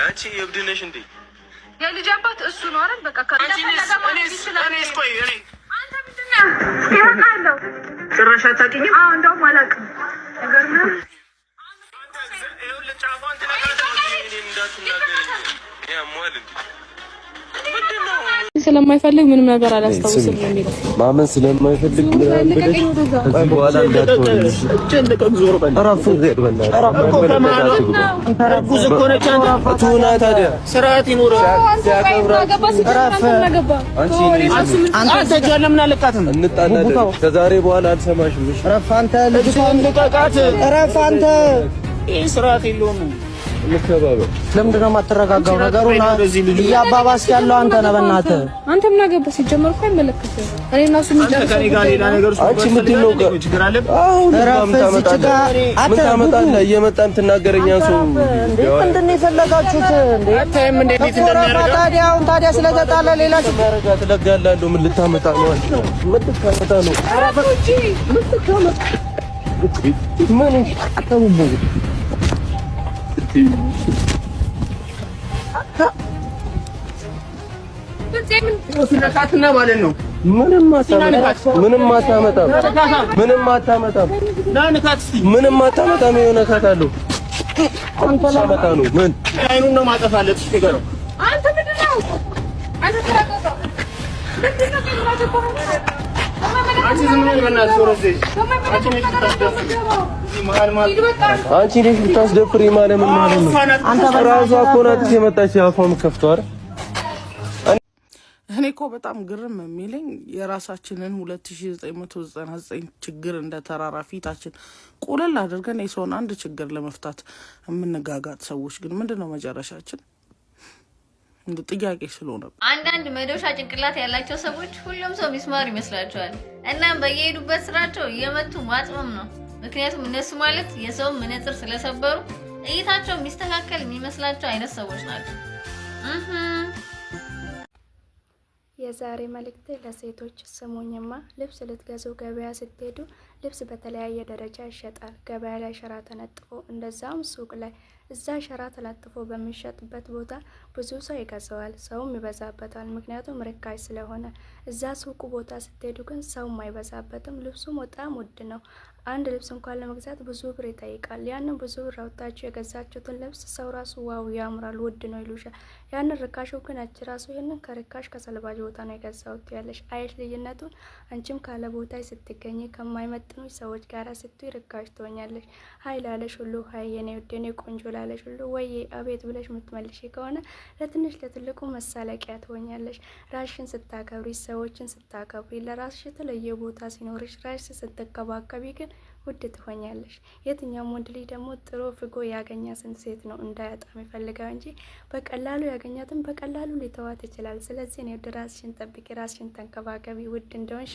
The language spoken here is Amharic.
አንቺ የብድነሽ እንዴ? የልጅ አባት እሱ ነው አይደል? በቃ ጭራሽ አታውቂኝም? አዎ እንደውም አላውቅም። ስለማይፈልግ ምንም ነገር አላስታውስም ነው የሚለው። ማመን ስለማይፈልግ በኋላ እንዳትወልጂ ጨንቀቅ ዞር በል አራፉ ዘር በል አራፉ ዘኮነቻ ቱና ታዲያ ስርዓት ይኖረው አንተ ጀለምና ለቃተም እንጣላለን። ከዛሬ በኋላ አልሰማሽም። እሺ አራፍ አንተ ልጅቷን ልቀቃት። አራፍ አንተ ይሄ ስርዓት የለውም። ለምከባበር ለምንድን ነው የማትረጋጋው? ነገሩን እያባባስ ያለው አንተ ነህ። በእናትህ አንተ ምን አገባህ? ሲጀመር እኮ አይመለከትም። እኔ እና እሱ ምን አንቺ ምንድን ነው ችግር አለ? አሁን ምን ታመጣለህ? እየመጣን ትናገረኛ ሰው ምንድን ነው የፈለጋችሁት እንዴ? ታይም እንዴት እንደሚያደርጋ ታዲያ ስለተጣለ ሌላ ችግር ትለጋላለህ። ምን ልታመጣ ነው? ምን ልታመጣ ነው? ምን አታውቡ ስለካትና ማለት ነው። ምንም አታመጣም። ምንም አታመጣም። የሆነ ካታለው አንተ ላመጣ ነው። ምን አይኑን ነው ማጠፋለት? እሺ ገረው አንተ ምንድን ነው? አንተ ተራቀቀ ምንድን ነው? አንቺ ዝም ብለሽ በእናትሽ ወረዴ አንቺ ነሽ ብታስደፍሪ ማለት ምን ማለት ነው? አንተ ራሷ እኮ ናት የመጣች አፏን ከፍቷል። እኔ እኮ በጣም ግርም የሚለኝ የራሳችንን 2999 ችግር እንደ ተራራ ፊታችን ቁልል አድርገን የሰውን አንድ ችግር ለመፍታት የምንጋጋት ሰዎች ግን ምንድነው መጨረሻችን? እንደ ጥያቄ ስለሆነ አንዳንድ መዶሻ ጭንቅላት ያላቸው ሰዎች ሁሉም ሰው ሚስማር ይመስላቸዋል። እናም በየሄዱበት ስራቸው እየመቱ ማጥመም ነው። ምክንያቱም እነሱ ማለት የሰው መነጽር ስለሰበሩ እይታቸው የሚስተካከል የሚመስላቸው አይነት ሰዎች ናቸው። የዛሬ መልእክት ለሴቶች ስሙኝማ፣ ልብስ ልትገዙ ገበያ ስትሄዱ ልብስ በተለያየ ደረጃ ይሸጣል። ገበያ ላይ ሸራ ተነጥፎ እንደዛም ሱቅ ላይ እዛ ሸራ ተለጥፎ በሚሸጥበት ቦታ ብዙ ሰው ይገዛዋል፣ ሰውም ይበዛበታል። ምክንያቱም ርካሽ ስለሆነ። እዛ ሱቁ ቦታ ስትሄዱ ግን ሰውም አይበዛበትም፣ ልብሱም በጣም ውድ ነው። አንድ ልብስ እንኳን ለመግዛት ብዙ ብር ይጠይቃል። ያንን ብዙ ብር አውጥታችሁ የገዛችሁትን ልብስ ሰው ራሱ ዋው ያምራል ውድ ነው ይሉሻል። ያንን ርካሹ ግን አንቺ ራሱ ይሄንን ከርካሽ ከሰልባጅ ቦታ ነው የገዛሁት ያለሽ። አየሽ ልዩነቱን? አንቺም ካለ ቦታ ስትገኝ ከማይመጥኑ ሰዎች ጋር ስትይ ርካሽ ትሆኛለሽ። ሀይ ላለሽ ሁሉ ሀይ የኔ ውድ የኔ ቆንጆ ላለሽ ሁሉ ወይ አቤት ብለሽ የምትመልሽ ከሆነ ለትንሽ ለትልቁ መሳለቂያ ትሆኛለሽ። ራስሽን ስታከብሪ፣ ሰዎችን ስታከብሪ፣ ለራስሽ የተለየ ቦታ ሲኖርሽ፣ ራስሽ ስትከባከቢ ግን ውድ ትሆኛለሽ። የትኛውም ወንድ ልጅ ደግሞ ጥሩ ፍጎ ያገኛትን ሴት ነው እንዳያጣ የሚፈልገው እንጂ በቀላሉ ያገኛትን በቀላሉ ሊተዋት ይችላል። ስለዚህ ነው ራስሽን ጠብቂ፣ ራስሽን ተንከባከቢ ውድ እንደሆንሽ